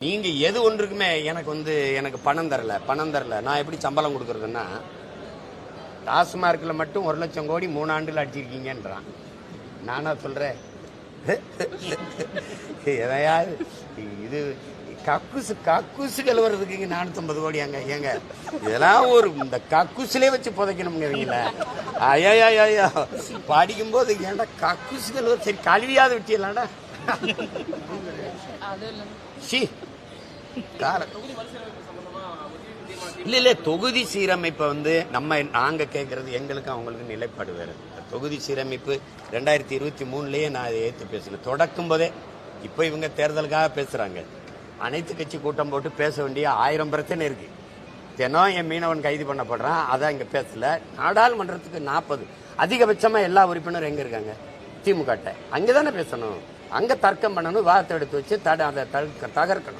நீங்க எது ஒன்றுக்குமே எனக்கு பணம் தரல நான் எப்படி சம்பளம் கொடுக்கறதுன்னா டாஸ்மார்க்ல மட்டும் 1 லட்சம் கோடி 3 ஆண்டுல அடிச்சிருக்கீங்கன்றான். நானா சொல்றேன் எதையாவது இது கக்கூசு கழுவுறதுக்கு 450 கோடி அங்க ஏங்க இதெல்லாம் ஒரு இந்த கக்கூசிலே வச்சு புதைக்கணும்ங்கிறீங்களா? ஐயா படிக்கும் போது ஏன்டா கக்கூசு கழுவ சரி கழுவியாவது விட்டியலாடா இல்ல தொகுதி சீரமைப்பை நாங்க கேட்கறது எங்களுக்கு அவங்களுக்கு நிலைப்பாடு வேறு. தொகுதி சீரமைப்பு 2023லயே நான் அதை ஏற்று பேசினேன் தொடக்கும் போதே. இப்ப இவங்க தேர்தலுக்காக பேசுறாங்க. அனைத்து கட்சி கூட்டம் போட்டு பேச வேண்டிய 1000 பிரச்சனை இருக்கு. தினம் என் மீனவன் கைது பண்ணப்படுறான், அதான் இங்க பேசல. நாடாளுமன்றத்துக்கு 40 அதிகபட்சமா எல்லா உறுப்பினரும் எங்க இருக்காங்க? திமுக. அங்கதானே பேசணும், அங்க தர்க்கம் பண்ணணும், வாதத்தை எடுத்து வச்சு அதை தகர்க்கணும்.